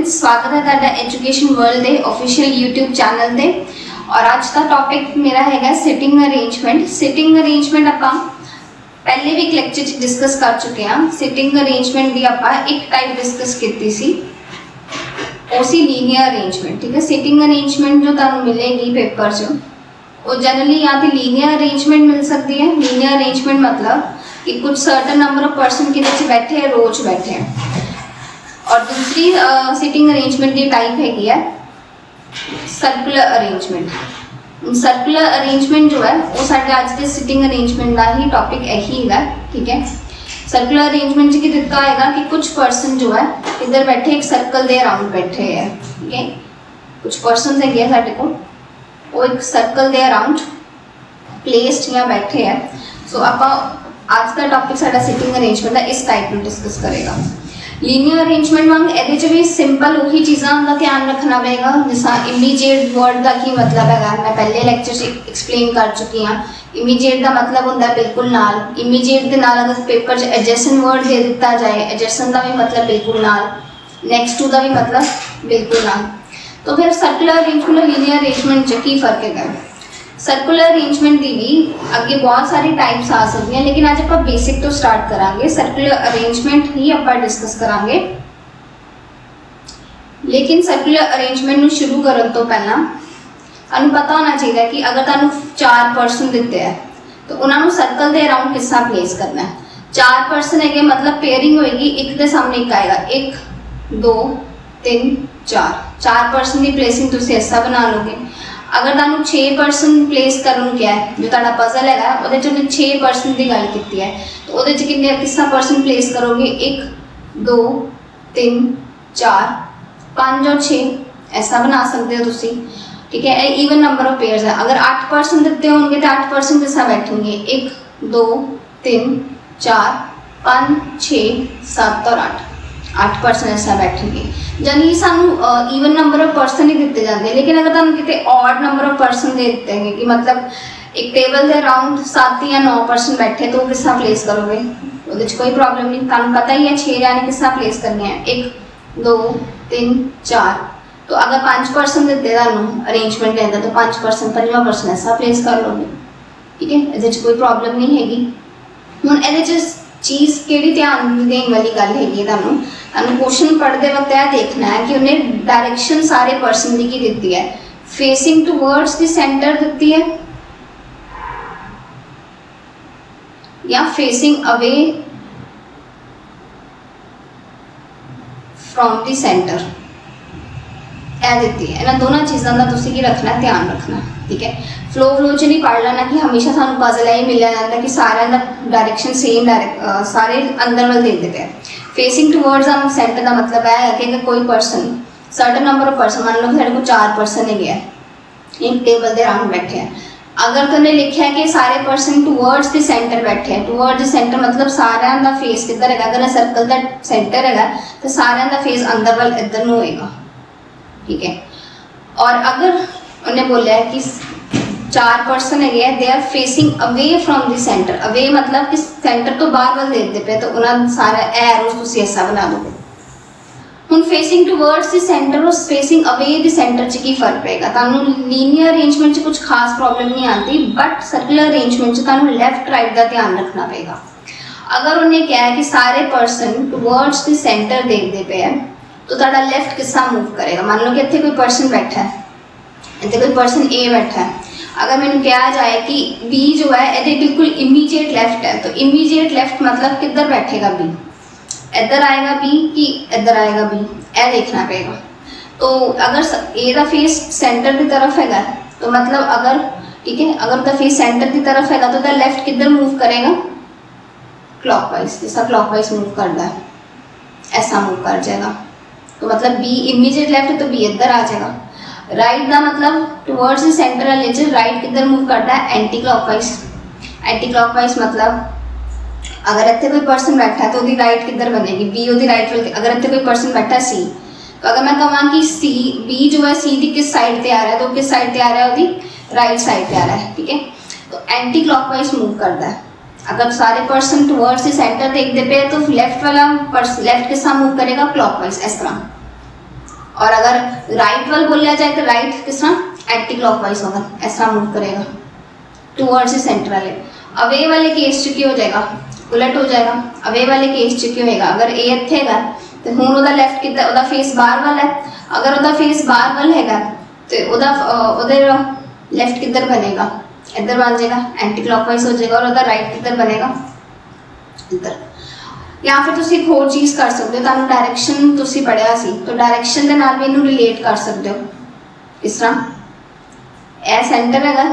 Students, स्वागत है ਤੁਹਾਡਾ एजुकेशन वर्ल्ड ਦੇ ऑफिशियल यूट्यूब चैनल ਤੇ। और ਅੱਜ ਦਾ ਟੌਪਿਕ ਮੇਰਾ ਹੈਗਾ ਸਿਟਿੰਗ ਅਰੇਂਜਮੈਂਟ। ਸਿਟਿੰਗ ਅਰੇਂਜਮੈਂਟ ਆਪਾਂ ਪਹਿਲੇ ਵੀ ਇੱਕ ਲੈਕਚਰ 'ਚ ਡਿਸਕਸ ਕਰ ਚੁੱਕੇ ਹਾਂ। ਸਿਟਿੰਗ ਅਰੇਂਜਮੈਂਟ ਦੀ ਆਪਾਂ ਇੱਕ ਟਾਈਪ ਡਿਸਕਸ ਕੀਤੀ ਸੀ, ਉਹ ਸੀ ਲੀਨੀਅਰ ਅਰੇਂਜਮੈਂਟ। ਠੀਕ ਹੈ, ਸਿਟਿੰਗ ਅਰੇਂਜਮੈਂਟ ਜੋ ਤੁਹਾਨੂੰ ਮਿਲੇਗੀ ਪੇਪਰ 'ਚ वो जनरली या तो लीनियर अरेंजमेंट मिल सकती है। लीनियर अरेंजमेंट मतलब कि कुछ सर्टन नंबर ऑफ पर्सन के बैठे हैं, रो च बैठे हैं। और दूसरी सिटिंग अरेंजमेंट की टाइप हैगी है सर्कुलर अरेंजमेंट। सर्कुलर अरेंजमेंट जो है वो साढ़े अज के सिटिंग अरेंजमेंट का ही टॉपिक यही है। ठीक है, सर्कुलर अरेंजमेंट की दिता है कि कुछ पर्सन जो है इधर बैठे एक सर्कल के अराउंड बैठे हैं। ठीक है, कुछ पर्सन है साढ़े को वो एक सर्कल के अराउंड प्लेस्ड या बैठे हैं। सो आप आज का टॉपिक साडा सिटिंग अरेंजमेंट का इस टाइप में डिस्कस करेगा। लीनियर अरेंजमेंट वांग ये भी सिंपल उही चीज़ों का ध्यान रखना पड़ेगा। जिसा इमीजिएट वर्ड का की मतलब है, मैं पहले लेक्चर से एक्सप्लेन कर चुकी हाँ। इमीजिएट का मतलब होता है बिल्कुल नाल। इमीजिएट के नाल अगर पेपर च एडजेसेंट वर्ड दे दिता जाए, एडजेसेंट का भी मतलब बिल्कुल नाल, नेक्स्ट टू का भी मतलब बिल्कुल नाल। तो फिर सर्कुलर अरेंजमेंट और लीनियर अरेंजमेंट च की फर्क है? सर्कुलर अरेंजमेंट की भी अगे बहुत सारी टाइप्स आ सकती हैं, लेकिन आज आप बेसिक तो स्टार्ट करांगे। सर्कुलर अरेंजमेंट ही आप डिस्कस करांगे। लेकिन सर्कुलर अरेंजमेंट को शुरू करने तो पहला आपको पता होना चाहिए कि अगर तुहानू 4 पर्सन दिते हैं तो उन्होंने सर्कल के अराउंड किस तरह प्लेस करना है। 4 पर्सन है मतलब पेयरिंग होएगी, एक के सामने एक आएगा, 1 2 3 4 पर्सन की प्लेसिंग तुम ऐसा बना लोगे। अगर तुहानू 6 पर्सन प्लेस करने क्या है, जो तुहाडा पजल है वो 6 पर्सन की गल की है, तो वो कितने किस तरह पर्सन प्लेस करोगे? 1 2 3 4 5 और 6 ऐसा बना सकते हो तुम। ठीक है, ईवन नंबर ऑफ पेयर्स है। अगर 8 पर्सन दिते होंगे तो 8 पर्सन किस तरह बैठेंगे? 1 2 3 4 5 6 7 और 8 पर्सन ऐसा बैठेंगे। जनरली सानू ईवन नंबर ऑफ पर्सन ही दिते जाते हैं। लेकिन अगर तुम कितने ऑड नंबर ऑफ पर्सन दे देते हैं कि मतलब एक टेबल के अराउंड 7 या 9 पर्सन बैठे, तो किस तरह प्लेस करोगे? वो कोई प्रॉब्लम नहीं, तुम पता ही है 6 जाने किस तरह प्लेस करने हैं, 1 2 3 4। तो अगर 5 पर्सन दिते अरेंजमेंट के अंदर तो 5 पर्सन 5वां पर्सन ऐसा प्लेस कर लोगे। ठीक है, ये कोई प्रॉब्लम नहीं हैगी। हुण ये चीज़ केड़ी ध्यान देने वाली गल हैगी, तुहानू क्वेश्चन पढ़ते वक्त यह देखना है कि उन्हें डायरेक्शन सारे पर्सन की दी है। फेसिंग टूवर्ड्स द सेंटर दी है या facing away from the centre, यह दी है। इन्होंने दोनों चीज़ों का तुसीं की रखना, ध्यान रखना। ठीक है, फ्लो च नहीं पढ़ लेना कि हमेशा सानू पजल यही मिल जाता कि सारे का डायरेक्शन सेम सारे अंदर वाल देते पे। फेसिंग टूवर्ड्स सेंटर का मतलब है कि कोई person certain number of person, मान लो साढ़े को 4 पर्सन है एक टेबल के अराउंड बैठे हैं। अगर तुमने लिखा है कि सारे पर्सन टूवर्ड्स द सेंटर बैठे हैं, टूवर्ड्स द सेंटर मतलब सारे का फेस किधर है? अगर सर्कल का सेंटर है तो सारे का फेस अंदर वाल इधर में होएगा। ठीक है, और अगर उन्हें बोला है कि 4 पर्सन है they are facing away from the centre, away मतलब कि सेंटर तो बाहर वाल देखते पे, तो उन्होंने सारा एरोस तुम ऐसा बना दोगे। हुण फेसिंग टूवर्ड्स द सेंटर और फेसिंग अवे द सेंटर च की फर्क पेगा? तुहानू लीनियर अरेंजमेंट च कुछ खास प्रॉब्लम नहीं आती, बट सर्कुलर अरेंजमेंट च तुहानू लैफ्ट राइट का ध्यान रखना पेगा। अगर उन्हें क्या है कि सारे पर्सन टूवर्ड्स द सेंटर देखते पे है, तो तुहाडा लैफ्ट किस तरह मूव करेगा? मान लो कि इत्थे कोई पर्सन बैठा है, इतने कोई पर्सन ए बैठा है। अगर मैंने कहा जाए कि बी जो है ये बिल्कुल इमीजिएट लेफ्ट है, तो इमीजिएट लेफ्ट मतलब किधर बैठेगा? बी इधर आएगा बी कि इधर आएगा बी, यह देखना पड़ेगा। तो अगर ए का फेस सेंटर की तरफ है तो मतलब अगर ठीक है, अगर उसका फेस सेंटर की तरफ है तो लेफ्ट किधर मूव करेगा? क्लॉकवाइज। जैसा क्लॉकवाइज मूव करता है ऐसा मूव कर जाएगा। तो मतलब बी इमीजिएट लेफ्ट है तो बी इधर आ जाएगा। राइट का मतलब टूवर्ड्स द सेंटर लेजर, राइट किधर मूव करता है? Anti clockwise. एंटी क्लॉकवाइज मतलब अगर इतने कोई पर्सन बैठा है तो उसकी राइट किधर बनेगी? बी उसकी राइट वाल। अगर इतने कोई पर्सन बैठा है सी, तो अगर मैं कहा कि सी बी जो है सी की किस साइड पे आ रहा है, तो किस साइड पे आ रहा है? उसकी राइट साइड पे आ रहा है। ठीक है, तो एंटी क्लॉकवाइज मूव करता है। अगर सारे पर्सन टूवर्ड्स द सेंटर देखते पे तो लेफ्ट वाला लेफ्ट के साथ मूव करेगा क्लॉकवाइज, इस तरह। और अगर राइट वाल बोलिया जाए तो राइट किस तरह एंटी क्लॉकवाइज होगा, ऐसा मूव करेगा टूवर्ड्स सेंटर वाले। अवे वाले केस च की हो जाएगा, उलट हो जाएगा। अवे वाले केस च की होएगा, अगर ए इत्थे हैगा तो हुण ओदा लेफ्ट किधर, ओदा फेस बाहर वाला है। अगर ओदा फेस बाहर वाल हैगा तो ओदा ओदे लेफ्ट किधर बनेगा, इधर बन जाएगा, एंटी क्लॉकवाइज हो जाएगा। और ओदा राइट किधर बनेगा, इधर। या फिर तुसी एक होर चीज़ कर सकते हो, तुहानू डायरैक्शन तुसी पढ़िया सी तो डायरैक्शन दे नाल भी इनू रिलेट कर सकते हो। इस तरह ए सेंटर हैगा,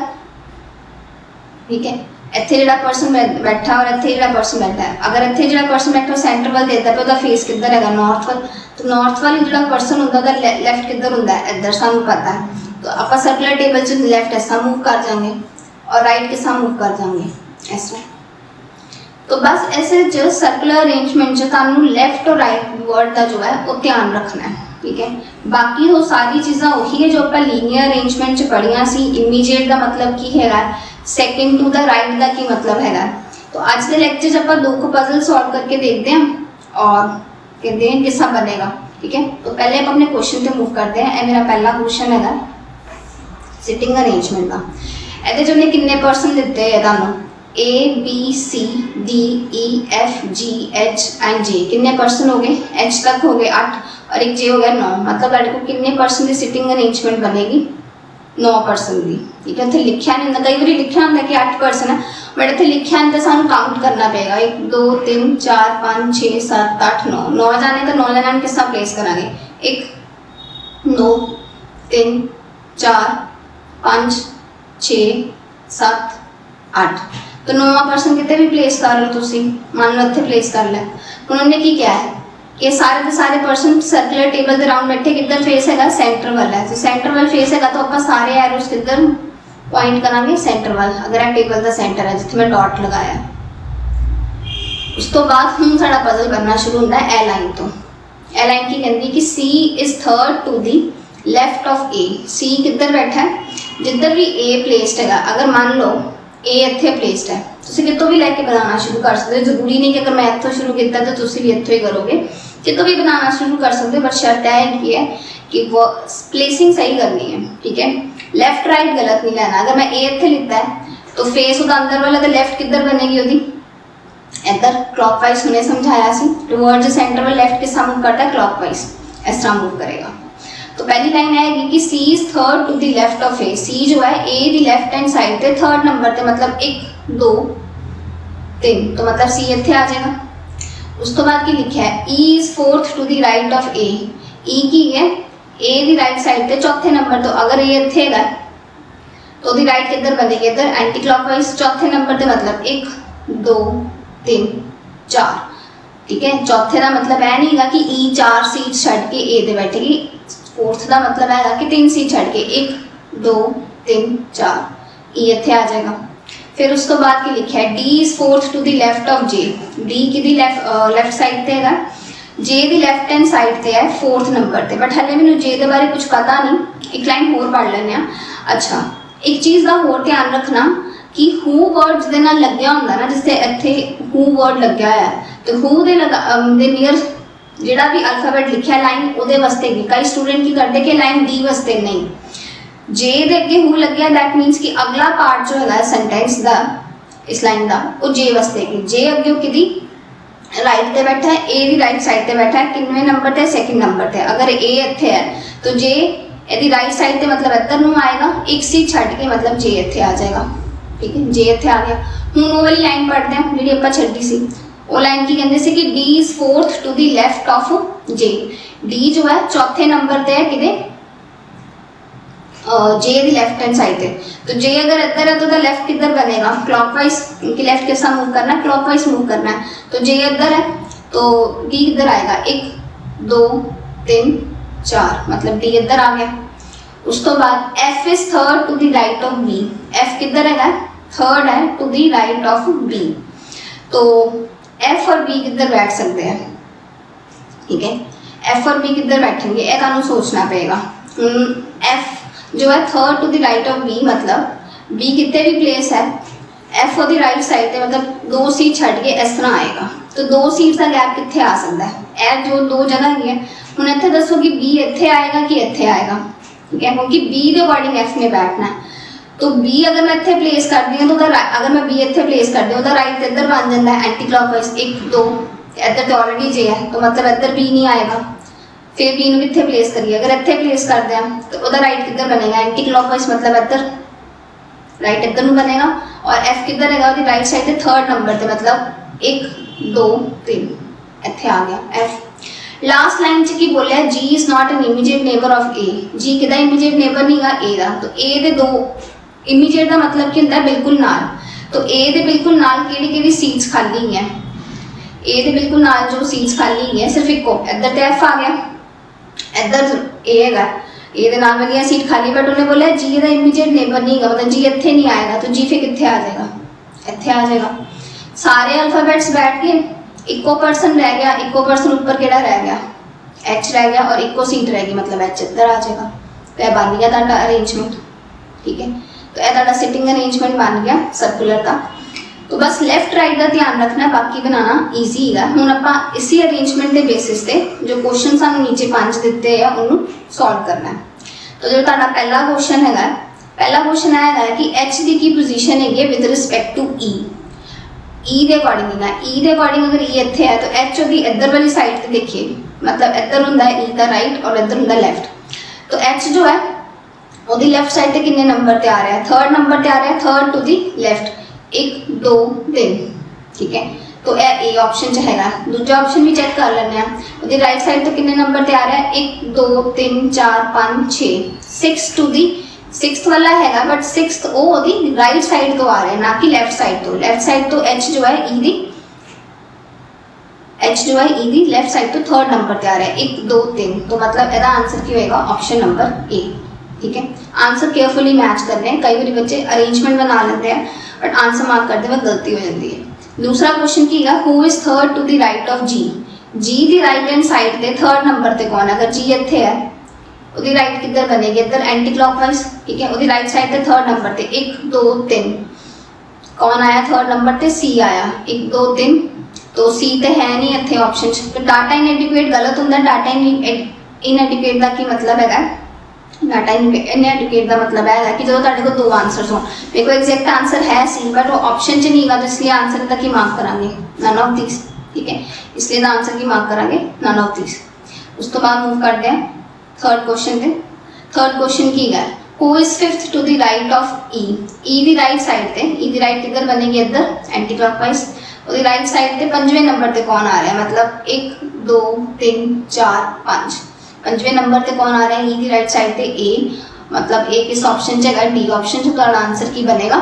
ठीक है, इत्थे जिहड़ा पर्सन बैठा और इत्थे जिहड़ा पर्सन बैठा है, अगर इत्थे जिहड़ा पर्सन बैठा सेंटर वाल देता पे ओदा फेस किधर हैगा, नॉर्थ वाल। तो नॉर्थ वाल जिहड़ा पर्सन हुंदा ओदा लेफ्ट किधर हुंदा है, इधर, सानू पता है। तो आपां सर्कुलर टेबल च लेफ्ट ऐसा मूव कर जाएंगे और राइट किस तरह मूव कर जाएंगे, ऐसा। तो बस ऐसे जो सर्कुलर अरेंजमेंट जो तुहानू लेफ्ट और राइट वर्ड का जो है वो ध्यान रखना है, ठीक है। बाकी वो सारी चीज़ां वही है जो आप लीनियर अरेंजमेंट च पढ़िया सी। इमीडिएट का मतलब की है, सैकेंड टू द राइट का की मतलब है। तो आज के लेक्चर च आप 2 पजल सॉल्व करके देखते हैं और कहते हैं किस तरह बनेगा, ठीक है। तो पहले आप अपने क्वेश्चन पे मूव करते हैं। मेरा पहला क्वेश्चन है सिटिंग अरेंजमेंट का। ਇਹਦੇ ਚ ਉਹਨੇ किन्ने परसन दिते है ਤੁਹਾਨੂੰ, A B C D E F G H and J। किन्ने परसन हो गए, H तक हो गए 8 और एक J हो गया 9। मतलब ਤੁਹਾਡੇ को किन्ने परसन की सिटिंग अरेंजमेंट बनेगी, 9 परसन की, ठीक है। इतने लिखा नहीं होंगे, कई बार लिखा होंगे कि 8 परसन है, बट इतने लिखा नहीं तो सानू काउंट करना पड़ेगा। 1 2 3 4 5 6 7 8 9 9 जाने तो 9 जाने किस तरह प्लेस करांगे, 1 2 3 4 5 6 7 8। तो 9वां परसन कितने भी प्लेस कर लो तुसी, मान लो इतने प्लेस कर लिया। उन्होंने की क्या है कि सारे के सारे परसन सर्कुलर टेबल के राउंड बैठे, किधर फेस है, सेंटर वाला है। तो सेंटर वाल फेस है तो आप सारे एरोस किधर पॉइंट करांगे, सेंटर वाल। अगर यह टेबल का सेंटर है जिथे मैं डॉट लगाया, उस तो बाद हम साड़ा पजल बनना शुरू होता है ए लाइन तो। ए लाइन की कहती कि C is third to the left of A। C किधर बैठा है, जिधर भी A प्लेस्ड है। अगर मान लो A इत्थे प्लेस्ड है, तुसी कितों भी लैके बनाना शुरू कर सकते हो। जरूरी नहीं कि अगर मैं इत्थों शुरू किया तो तुसी भी इत्थों ही करोगे, कितों भी बनाना शुरू कर सकते हो। बट शर्त है कि वो प्लेसिंग सही करनी है, ठीक है। लेफ्ट राइट गलत नहीं लेना। अगर मैं A इत्थे लिखता है तो फेस उसका अंदर वाला तो लेफ्ट किधर बनेगी ओदी, इधर क्लॉकवाइज हमने समझाया सी। टुवर्ड्स सेंटर में लेफ्ट किस मूव करता है, क्लॉकवाइज, इस तरह मूव करेगा। तो पहली लाइन आएगी कि C is third to the left of A। C जो है A the left hand side पे थर्ड नंबर पे, मतलब 1 2 3, तो मतलब C इत्थे आ जाएगा। उस तो बाद की लिखा है E is fourth to the right of A। E की है A दी राइट साइड पे चौथे नंबर। तो अगर A इत्थे है तो दी राइट किधर बनेगी, इधर एंटी क्लॉकवाइज चौथे नंबर पे, मतलब 1 2 3 4, ठीक है। चौथे का मतलब है नहीं है कि E 4 सीट छड़ के A दे बैठेगी। फोर्थ का मतलब है कि 3 सीट छड़ के 1 2 3 4 E इत्थे आ जाएगा। फिर उस तो बाद की लिखा है D is fourth to the left of J। D की दी लेफ्ट साइड पे है, J the left hand side पे है फोर्थ नंबर पे। बट हले मैंने J के बारे कुछ पता नहीं, एक लाइन होर पढ़ लेने। अच्छा, एक चीज़ का होर ध्यान रखना कि हू वर्ड जिहदे नाल लग्या हुंदा ना, जिथे इत्थे हू वर्ड लग्या है तो हू दे नियर जिहड़ा भी अल्फाबेट लिखा लाइन ਉਹਦੇ वास्ते भी। कई स्टूडेंट की करते कि लाइन डी वास्ते नहीं, जे दे अगे हू लग्या दैट मीनस कि अगला पार्ट जो है सेंटेंस दा इस लाइन दा वो जे वास्ते की। जे अगे किदी राइट ते बैठा है, ए दी राइट साइड ते बैठा है, किन्ने नंबर ते, सेकंड नंबर ते। अगर ए इत्थे है तो जे एदी राइट साइड ते मतलब इधर नूं आएगा, एक सीट छड्ड के मतलब जे इत्थे आ जाएगा, ठीक है। जे इत्थे आ गया। हुण वो वाली लाइन पढ़ते हैं जिहड़ी आपां छड्डी सी। वो लाइन की कहते सी कि D is fourth to the left of J। D जो है चौथे नंबर पे है किदे, J the left hand side पे। तो J अगर इधर है तो लेफ्ट किधर बनेगा, क्लॉकवाइज, क्योंकि लेफ्ट कैसा मूव करना है, क्लॉकवाइज मूव करना है। तो J इधर है तो D किधर आएगा, 1 2 3 4, मतलब D इधर आ गया। उस तो बाद F is third to the right of B। F किधर है, थर्ड है to the right of B। तो F और B किधर बैठ सकते हैं, ठीक है। F और B किधर बैठेंगे ये तुहानू सोचना पड़ेगा। F जो है third to the right of B, मतलब B कितने भी प्लेस है, एफ ਉਹਦੀ राइट साइड ਤੇ मतलब 2 सीट ਛੱਡ के इस तरह आएगा। तो 2 सीट का गैप कितने आ सकता है, ਇਹ जो 2 जगह है ਹੁਣ ਇੱਥੇ ਦੱਸੋ कि बी ਇੱਥੇ आएगा कि ਇੱਥੇ आएगा, ठीक है, क्योंकि बी के अकॉर्डिंग एफ में बैठना है। तो बी अगर मैं इतने प्लेस कर दी तो अगर मैं बी इतने प्लेस कर दी तो राइट इधर बन जाता है एंटी क्लॉकवाइज 1 2, इधर तो ऑलरेडी जे है तो मतलब इधर बी नहीं आएगा। फिर बी ਨੂੰ कितने प्लेस करिए, अगर इतने प्लेस कर दें तो वह राइट किधर बनेगा एंटी क्लॉकवाइज, मतलब इधर राइट इधर में बनेगा। और एफ किधर है वो राइट साइड से 3rd नंबर से, मतलब 1 2 3 इतने आ गया एफ। लास्ट लाइन च की बोलिया G is not an immediate neighbour of A, G किदा इमीडिएट नेबर नहीं गा ए का। तो ए दे 2 इमीडिएट का मतलब की होंदा बिल्कुल नाल, तो ए दे बिल्कुल नाल किहड़ी सीट्स खाली है, ए दे बिल्कुल नाल जो सीट्स खाली है सिर्फ इको, इधर तो एफ आ गया, इधर ए है, ए दे नाल वाली सीट खाली, बट उन्हें बोलिया जी का इमीडिएट नेबर नहीं गा, मतलब जी इत्थे नहीं आएगा, तो जी फिर कित्थे आ जाएगा, इत्थे आ जाएगा। सारे अल्फाबेट्स बैठ के इको पर्सन रह गया, इको पर्सन ऊपर केड़ा रह गया एच रह गया, और इको सीट रहेगी मतलब एच इधर आ जाएगा। तो यह बन गया तुहाडा अरेंजमेंट, ठीक है। तो यह तुहाडा सिटिंग अरेंजमेंट बन गया सर्कुलर का। तो बस लैफ्ट राइट का ध्यान रखना, बाकी बनाना ईजी है। हुण आपां इसी अरेंजमेंट के बेसिस पे जो क्वेश्चन सानूं नीचे 5 दिते हैं उन्होंने सॉल्व करना है। तो जो तुहाडा पहला क्वेश्चन है, पहला क्वेश्चन है कि एच की पोजीशन है विद रिस्पैक्ट टू ई, ई के अकॉर्डिंग है, ई के अकॉर्डिंग अगर ई इत्थे है तो एच की इधर वाली साइड पे देखिए, मतलब इधर होंदा है ई का राइट और इधर होंदा लेफ्ट। तो एच जो है वो लेफ्ट साइड पे कितने नंबर पे आ रहा है, 3rd नंबर पे आ रहा है, 3rd टू दी लेफ्ट 1 2 3, ठीक है। तो ए ऑप्शन च हैगा। दूजा ऑप्शन भी चेक कर लेने हैं, राइट साइड तो कितने नंबर पे आ रहा है 1 2 3 4 5 6, 6 टू दी 6th वाला हैगा, बट 6th वो राइट साइड तो आ रहा है ना कि लेफ्ट साइड तो। लेफ्ट साइड तो एच जो है ई दी, एच जो है ई दी लेफ्ट साइड तो 3rd नंबर पे आ रहा है 1 2 3, तो मतलब इसका आंसर क्या होगा ऑप्शन नंबर ए, ठीक है। आंसर केयरफुली मैच करने हैं, कई बार बच्चे अरेंजमेंट बना लेते हैं बट आंसर मार्क करते वक्त गलती हो जाती है। दूसरा क्वेश्चन की है who is 3rd to the right of G, G की राइट हैंड साइड पे 3rd नंबर पे कौन है, अगर जी इत्थे है उसकी राइट किधर बनेगी, इधर एंटी क्लॉकवाइज, ठीक है। उसकी राइट साइड पे 3rd नंबर पे 1 2 3 कौन आया 3rd नंबर पे सी आया 1 2 3, तो सी तो है नहीं इत्थे ऑप्शन। तो डाटा इनएडिक्वेट गलत होंदा, डाटा इनएडिक्वेट का की मतलब है, डाटा इनएडिक्वेट का मतलब है कि जो तुहाडे कोल 2 आंसर्स हो, मेरे को एग्जैक्ट आंसर है सी बट वो ऑप्शन च नहीं गा, तो इसलिए आंसर तक ही मार्क करांगे नन ऑफ दिस, ठीक है। इसलिए तो आंसर की मार्क करांगे नन ऑफ दिस। उस तो बाद मूव करते हैं 3rd क्वेश्चन पे। 3rd क्वेश्चन की है who is 5th to the right of E, E the right side पे, ई दी राइट किधर बनेगी इधर एंटी क्लॉकवाइज, और राइट साइड पे 5वें नंबर पे कौन आ रहा है, मतलब 1 2 3 4 5, 5वें नंबर पे कौन आ रहा है ई दी राइट साइड पे ए, मतलब ए किस ऑप्शन च है डी ऑप्शन च, तो आंसर की बनेगा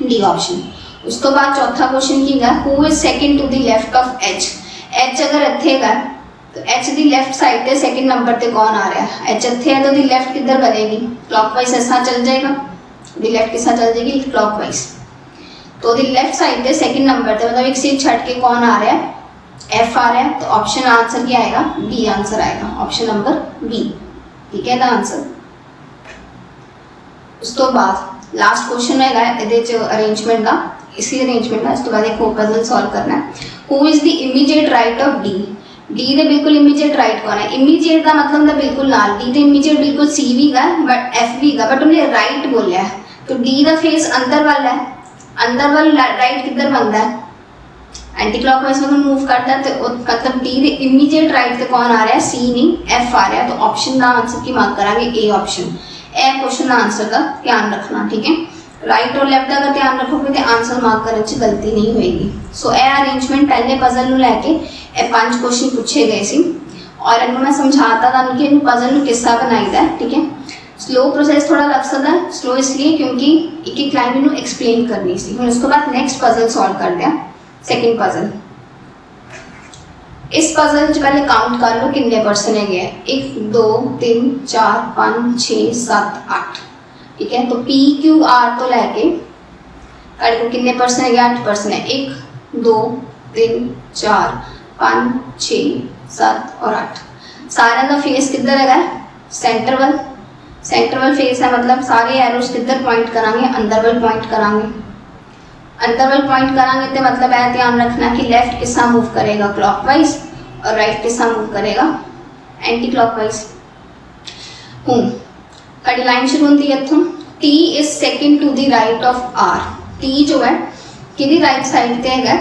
डी ऑप्शन। उस तो बाद चौथा क्वेश्चन की है who is 2nd to the left of H, H अगर इत्थे है तो एच दी लेफ्ट साइड पे 2nd नंबर पे कौन आ रहा है, एच इत्थे है तो दी लेफ्ट किधर बनेगी क्लॉकवाइज ऐसा चल जाएगा, दी लेफ्ट किस चल जाएगी क्लॉकवाइज। तो दी लेफ्ट साइड पे 2nd नंबर पे मतलब एक सीट छट के कौन आ रहा है एफ आ रहा है, तो ऑप्शन आंसर क्या आएगा बी आंसर आएगा, ऑप्शन नंबर बी, ठीक है द आंसर। उस तो बाद लास्ट क्वेश्चन है अरेंजमेंट का, इसी अरेंजमेंट का। उस तो बाद एक पजल सॉल्व करना है who is the immediate right of D, D दे बिल्कुल इमीडिएट राइट कौन है, इमीडिएट का मतलब था बिल्कुल नाल, डी दे इमीडिएट बिल्कुल सी भी गा बट एफ भी गा, बट उन्हें राइट बोलिया है, तो डी का फेस अंदर वाला है, अंदर वाला राइट किधर बनता है एंटी क्लॉकवाइज में मूव करता है, तो मतलब डी दे इमीडिएट राइट पे कौन आ रहा है सी नहीं एफ आ रहा है, तो ऑप्शन का आंसर की मार्क करांगे A option. A question answer का ध्यान रखना, ठीक है। राइट और लेफ्ट का ध्यान रखोगे तो आंसर मार्क करने से गलती नहीं होगी। सो ए अरेंजमेंट पहले पजल लैके ए 5 क्वेश्चन पूछे गए सी और इन्होंने मैं समझाता था कि इन पजल किस्सा बनाईदा है, ठीक है। स्लो प्रोसेस थोड़ा लग सकता है, स्लो इसलिए क्योंकि एक एक लाइन इन्होंने एक्सप्लेन करनी सी। हम उसके बाद नेक्स्ट पजल सॉल्व करते हैं, सेकंड पजल। इस पजल च पहले काउंट कर लो कितने पर्सन है 1 2 3 4 5 6 7 8, ठीक है। तो पी क्यू आर तो लैके को कितने पर्सन है 8 पर्सन है 1 2 3 4 5 6 7 और 8। सारे का फेस किधर है सेंटर वाल, सेंटर वाल फेस है, मतलब सारे एरोस किधर पॉइंट करांगे अंदर वाल पॉइंट करांगे। अंदर वाल पॉइंट करांगे तो मतलब है ध्यान रखना कि लेफ्ट किस मूव करेगा क्लॉकवाइज और राइट किस मूव करेगा एंटी क्लॉकवाइज। हूँ साड़ी लाइन शुरू होती है इत्थों, T is second to the right of R. T जो है कि राइट साइड ते है,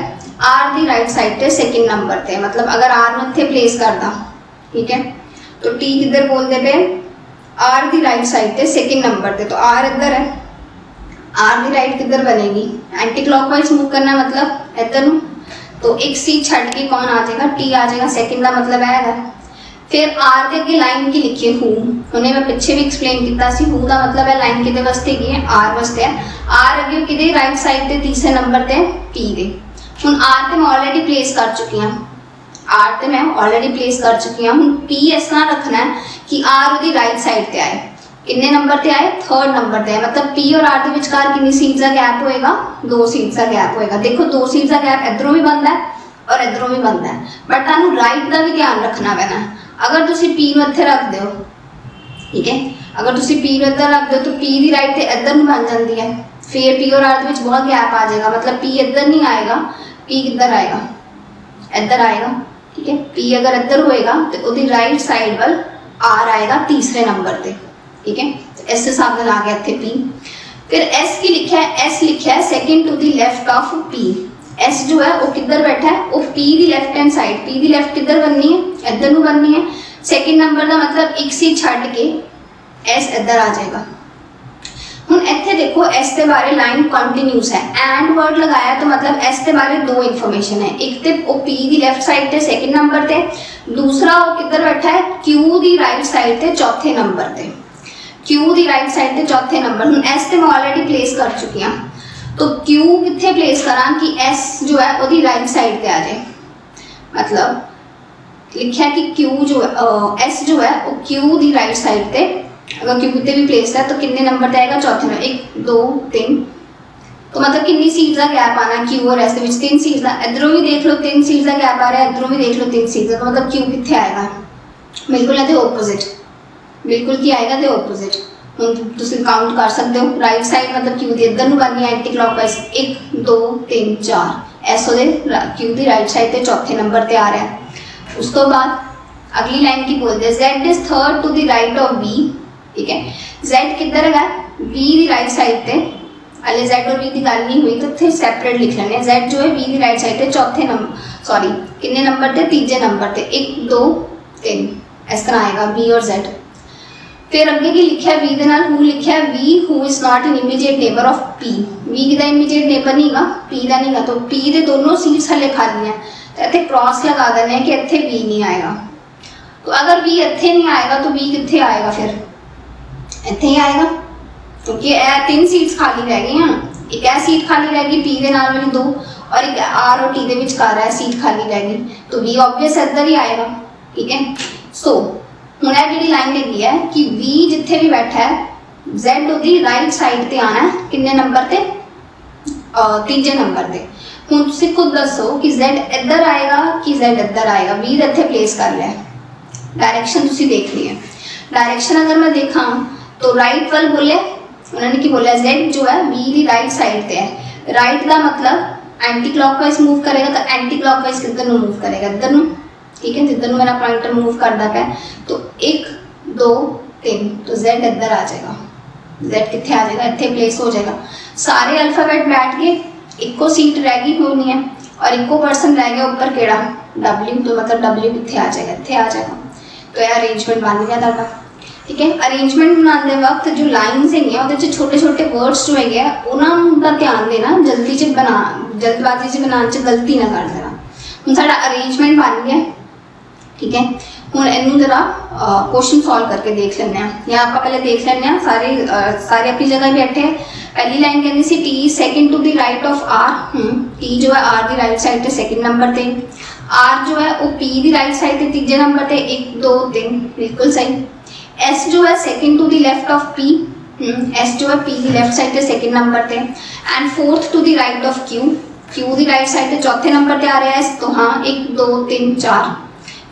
आर दी राइट साइड ते सेकंड नंबर ते, मतलब अगर आर में इत्थे प्लेस करदा, ठीक है, तो टी किधर बोलते पे आर दी राइट साइड ते सेकंड नंबर ते, तो आर इधर है, आर दी राइट किधर बनेगी एंटी क्लॉकवाइज मूव करना मतलब इधर नूं, तो एक सी छड़ के कौन आ जाएगा, टी आ जाएगा, सेकंड का मतलब है। फिर आर के अगे लाइन की लिखिए हू, उन्हें मैं पिछे भी एक्सप्लेन किया सी, हू का मतलब है लाइन किदे वास्ते की है, आर वास्ते है, आर अगे किदे राइट साइड ते तीसरे नंबर ते पी दे। हुण आर ते मैं ऑलरेडी प्लेस कर चुकी हूँ, आर ते मैं ऑलरेडी प्लेस कर चुकी हूँ। हुण पी इस तरह रखना है कि आर उसकी राइट साइड ते आए, कितने नंबर ते आए, थर्ड नंबर ते आए, मतलब पी और आर के विचकार कितनी सीट्स का गैप होएगा, 2 सीट्स का गैप होएगा। देखो 2 सीट्स का गैप इधरों भी बनता है और इधरों भी बनता है, बट तुहानू राइट का भी ध्यान रखना पैना। अगर तुसी पी नूं इत्थे रख दो, ठीक है, अगर तुसी पी नूं इधर रख दो तो पी दी राइट ते इधर नूं बन जाती है, फिर पी और आर के विच बहुत गैप आ जाएगा, मतलब पी इधर नहीं आएगा, पी किधर आएगा, इधर आएगा, ठीक है। पी अगर इधर होएगा तो उसकी राइट साइड वाल आर आएगा तीसरे नंबर पे, ठीक है, तो इस हिसाब से आ गया इत्थे पी। फिर एस की लिखा है, एस लिखा है second to the left of P. S जो है वो किधर बैठा है, वो P the left hand side, P the left किधर बननी है, इधर नूं बननी है। सेकंड नंबर का मतलब एक सी छड़ के एस इधर आ जाएगा। हुण इत्थे देखो एस के बारे लाइन कंटिन्यूस है, एंड वर्ड लगाया तो मतलब एस के बारे 2 इन्फॉर्मेशन है, एक तो वो पी दी लेफ्ट साइड ते सेकंड नंबर ते, दूसरा वो किधर बैठा है, क्यू दी राइट साइड ते चौथे नंबर ते, क्यू दी राइट साइड ते चौथे नंबर। हुण एस ते मैं ऑलरेडी प्लेस कर चुकी हूँ, तो क्यू कित्थे प्लेस करा कि एस जो है वो राइट साइड पे आ जाए, मतलब लिखा कि क्यू जो एस जो है वो क्यू दी राइट साइड पे, अगर क्यू कितने भी प्लेस है तो कितने नंबर पे आएगा, चौथे नंबर, 1 2 3, तो मतलब कितनी सीट्स का गैप आना क्यू और एस के बीच, 3 सीट्स का, इधरों भी देख लो 3 सीट्स का गैप आ रहा है, इधरों भी देख लो 3 सीट्स का, तो मतलब क्यू कितने आएगा, बिल्कुल है ऑपोजिट, बिल्कुल की आएगा तो ऑपोजिट। हम तुम काउंट कर सकते हो, राइट साइड मतलब क्यू दी इधर नूं बननी है एंटी क्लॉकवाइज, 1 2 3 4, एस ओदे क्यू दी राइट साइड ते चौथे नंबर ते आ रहा है। उस तो बाद अगली लाइन की बोलते हैं, Z is third to the right of B, ठीक है, जेड किधर है, बी दी राइट साइड पे, अले जेड और बी की गल नहीं हुई तो फिर सेपरेट लिख लेने, जेड जो है बी दी राइट साइड पे चौथे नंबर, सॉरी कितने नंबर पे, तीसरे नंबर पे, 1 2 3 इस तरह आएगा बी और जेड। फिर अगे की लिखा है बी के नाल हू लिखा है, B who is not an immediate neighbour of P, B का इमीडिएट नेबर नहीं गा, पी का नहीं गा, तो पी के दोनों सीट्स हले खाली हैं, तो इत्थे क्रॉस लगा देने हैं कि इत्थे बी नहीं आएगा। तो अगर बी इत्थे नहीं आएगा तो बी कित्थे आएगा, फिर इत्थे ही आएगा, क्योंकि 3 सीट्स खाली रह गई हैं, एक है सीट खाली रह गई पी के नाल वाली 2 और एक आर और टी के विचकार है सीट खाली रह गई, तो बी ऑब्वियस इधर ही आएगा, ठीक है। सो हुण ये जी लाइन लगी है कि वी जिथे भी बैठा है जेड उसकी राइट साइड ते आना है, कितने नंबर ते, तीजे नंबर ते। हुण तुसीं खुद दसो कि जेड इधर आएगा कि जेड इधर आएगा, वी इत्थे प्लेस कर लिया, डायरेक्शन तुसीं देख ली है, डायरेक्शन अगर मैं देखा तो राइट वाल बोले, उन्होंने की बोला जेड जो है वी की राइट साइड पे है, राइट का मतलब एंटी क्लॉकवाइज मूव करेगा, तो एंटी क्लॉकवाइज किधर मूव करेगा, इधर नूं, ठीक है, जिधर मेरा पॉइंटर मूव करता है, तो 1 2 3, तो जेड इधर आ जाएगा, जेड कितने आ जाएगा, इतने प्लेस हो जाएगा। सारे अल्फाबेट बैठ गए, इको सीट रह गई होनी है और इको पर्सन रह गया ऊपर केड़ा डब्ल्यू, तो मतलब डब्ल्यू कितने आ जाएगा, इतने आ जाएगा। तो यह अरेंजमेंट बन गया था, ठीक है। अरेंजमेंट बनाते वक्त जो लाइन्स है वो छोटे छोटे वर्ड्स जो है उन्होंने ध्यान देना, जल्दबाजी से बनाने से गलती ना कर देना। हम सारा अरेंजमेंट बन गया, ठीक है। हुण इनू जरा क्वेश्चन सॉल्व करके देख लें, या आप पहले देख लें, सारे अपनी जगह बैठे हैं। पहली लाइन कहती सी T second to the right of R, T जो है आर दी राइट साइड पे सेकंड नंबर पे, आर जो है वो पी दी राइट साइड पे तीजे नंबर पे, 1 2 3 बिल्कुल सही। एस जो है second to the left of P, S जो है पी दी लेफ्ट साइड पे सेकंड नंबर पे, and fourth to the right of Q, Q the right side पे चौथे नंबर पे आ रहा है, तो हाँ 1 2 3 4।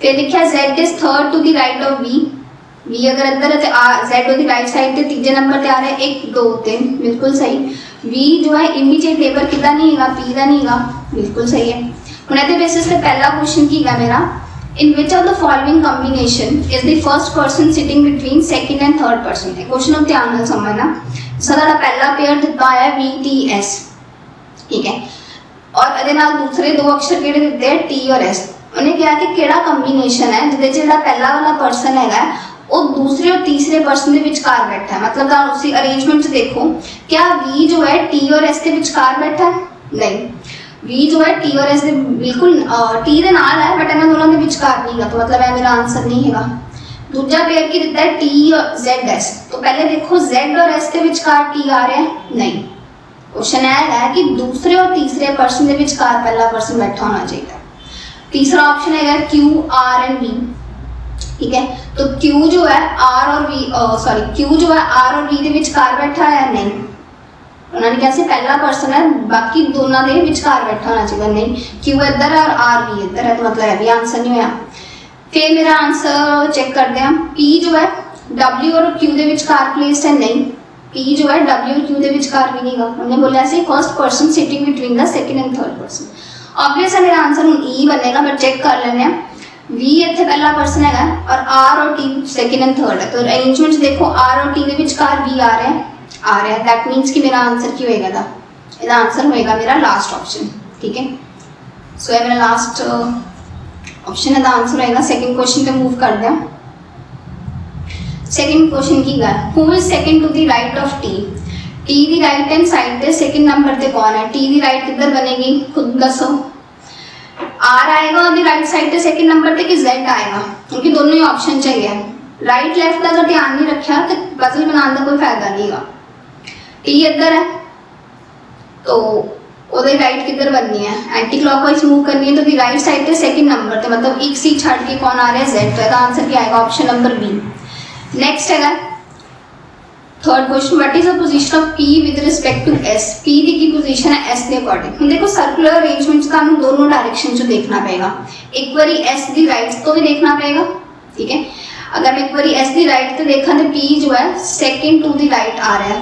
फिर लिखा Z is third to the right of V, V अगर इधर है तो जेड दी राइट साइड पे तीजे नंबर पे आ रहा है, 1 2 3 बिल्कुल सही। वी जो है इमीडिएट लेबर किदा नहीं हैगा, पी का नहीं हैगा, बिल्कुल सही है। हुण इहदे बेसिस ते पहला क्वेश्चन की है मेरा, in which of the following combination is the first person sitting between second and third person. Question को ध्यान नाल समझना। साडा पहला पेयर दिता है VTS, ठीक है, और इहदे नाल दूसरे दो अक्षर किहड़े दिते हैं T और S। उन्हें कहा कि किहड़ा कॉम्बिनेशन है जिहदे च जिहड़ा पहला वाला पर्सन हैगा वो दूसरे और तीसरे पर्सन के विचकार बैठा है। मतलब तुम उसी अरेंजमेंट से देखो, क्या V जो है T और S के विचकार बैठा है? नहीं, V जो है T और S के बिल्कुल T के नाल है बट इन्हां दोनों के विचकार नहीं है, तो मतलब है मेरा आंसर नहीं हैगा। दूसरा पेयर की दिता है T और ZS, तो पहले देखो Z और S के विचकार T आ रहा है? नहीं। क्वेश्चन है कि दूसरे और तीसरे पर्सन के विचकार पहला पर्सन बैठा होना चाहिए। तीसरा ऑप्शन है Q, R एंड V, ठीक है, तो Q जो है R और V Q जो है R और V के विचकार बैठा है? नहीं। उन्होंने कैसे पहला पर्सन है बाकी दोनों के विचकार बैठा होना चाहिए, नहीं। Q इधर है और R V इधर है, तो मतलब है भी आंसर नहीं होया। फिर मेरा आंसर चेक करते हैं, P जो है W और Q के विचकार प्लेस्ड है? नहीं, P जो है W और Q के विचकार भी नहीं है। उन्होंने बोला ऐसे first person sitting between the second and third person. Obvious है मेरा आंसर हुन E बनेगा, बट चेक कर लेने हैं। V इत्थे पहला पर्सन है और R और T सेकंड एंड थर्ड है, तो अरेंजमेंट देखो R और T के विचकार V आ रहा है, दैट मींस कि मेरा आंसर की होएगा दा, इसका आंसर होएगा मेरा लास्ट ऑप्शन, ठीक है। सो ये मेरा लास्ट ऑप्शन है, दा आंसर होएगा। सेकंड क्वेश्चन पे मूव कर दें। सेकंड क्वेश्चन की गल, who is second to the right of T? T दी राइट हैंड साइड पे सेकंड नंबर पे कौन है? T दी राइट किधर बनेगी, खुद दसो। R आएगा और राइट साइड पे सेकंड नंबर पे कि Z आएगा, क्योंकि दोनों ही ऑप्शन चाहिए। राइट लेफ्ट का अगर ध्यान नहीं रखा तो पजल बनाने का कोई फायदा नहीं है। T इधर है तो ओदे राइट किधर बननी है, एंटी क्लॉकवाइज मूव करनी है, तो दी राइट साइड पे सेकंड नंबर पे मतलब एक सी छड़ के कौन आ रहा है? Z। तो इसका आंसर क्या आएगा? Option number B। नेक्स्ट है third question, what is the position of P with respect to S? P की पोजीशन है S के अकॉर्डिंग। हम देखो सर्कुलर अरेंजमेंट से ਤੁਹਾਨੂੰ दोनों डायरेक्शन से देखना पड़ेगा। एक बारी S दी राइट तो भी देखना पड़ेगा, ठीक है। अगर मैं एक बारी S दी राइट तो देखा तो P जो है सेकंड टू द राइट आ रहा है,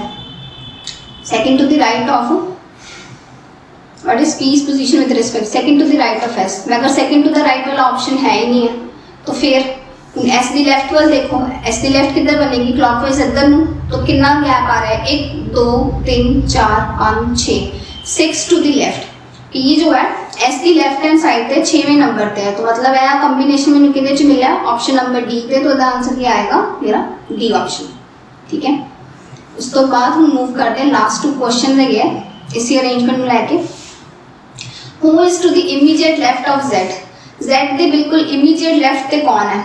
second to the right of what is P's position with respect second to the right of S। मैं अगर सेकंड टू द राइट वाला ऑप्शन है ही नहीं है तो फिर S दी लेफ्ट वाल देखो, S दी लेफ्ट किधर बनेगी? क्लॉकवाइज इधर नु, तो कितना गैप आ रहा है? 1 2 3 4 5 6 6 टू द लेफ्ट। P जो है S दी लेफ्ट हैंड साइड पे 6वें नंबर पे है, तो मतलब यह कॉम्बिनेशन में किदे च मिला? ऑप्शन नंबर D पे, तो इसका आंसर क्या आएगा मेरा? D ऑप्शन, ठीक है। उस तो बाद हम मूव करते हैं लास्ट 2 क्वेश्चन रह गए इसी अरेंजमेंट में लेके। Who is to the immediate left of Z? Z दे बिल्कुल इमीडिएट लेफ्ट ते कौन है?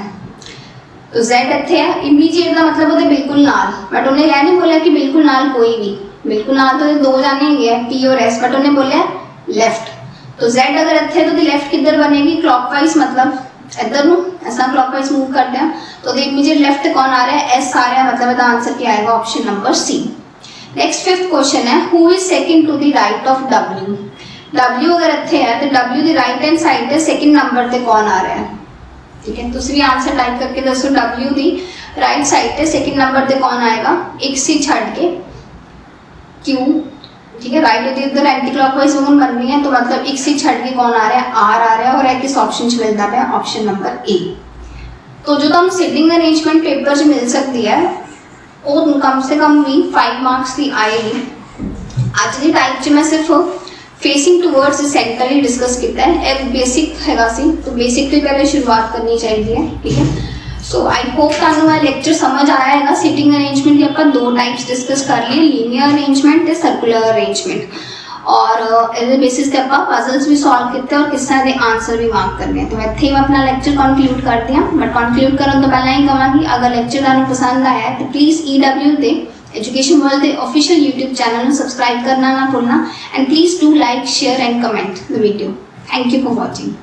तो Z इत्थे है, इमीडिएट का मतलब वो बिल्कुल नाल, बट उन्हें यह नहीं बोला कि बिल्कुल नाल कोई भी, बिल्कुल नाल तो दो जाने ही है P और S, बट उन्हें बोला लेफ्ट। तो Z अगर इत्थे तो लेफ्ट किधर बनेगी? क्लॉकवाइज, मतलब इधर नु ऐसा क्लॉकवाइज मूव करते हैं, तो इमीडिएट लेफ्ट कौन आ रहा है? S आ रहा है, मतलब इसका आंसर क्या आएगा? Option number C। Next fifth question है, who is second to the right of W? W अगर इत्थे है तो W दी राइट हैंड साइड पे सेकंड नंबर पे कौन आ रहा है, ठीक है। तुसी भी आंसर टाइप करके दसो, W दी राइट साइड पे सेकंड नंबर पे कौन आएगा? एक सी छड़ के Q, ठीक है। राइट होती इधर एंटी क्लॉकवाइज मूव बन रही है, तो मतलब एक सी छड़ के कौन आ रहा है? R आ रहा है, और एक किस ऑप्शन च मिलता है? Option number A। तो जो तुम सिटिंग अरेंजमेंट पेपर च मिल सकती है वो कम से कम भी 5 मार्क्स की आएगी। आज की टाइप च मैं सिर्फ फेसिंग टूवर्ड्स सेंटर ही डिस्कस किया है, एक बेसिक हैगा सी, तो बेसिक तो पहले शुरुआत करनी चाहिए, ठीक है। सो आई होप तुहानू यह लेक्चर समझ आया है। सिटिंग अरेंजमेंट की आप 2 टाइप्स डिस्कस कर लिए, लीनियर अरेंजमेंट ते सर्कुलर अरेंजमेंट, और इस बेसिस पे आप पजल्स भी सॉल्व किए और किस तरह के आंसर भी मार्क करने। तो इत्थे ही मैं अपना लेक्चर कनक्लूड करती हूँ, बट कनक्लूड करने तो पहले ही कहांगी अगर लेक्चर तुहानू पसंद आया है तो प्लीज़ EW ते एजुकेशन वर्ल्ड के ऑफिशियल यूट्यूब चैनल में सब्सक्राइब करना ना भूलना, and please do like share and comment the video. Thank you for watching.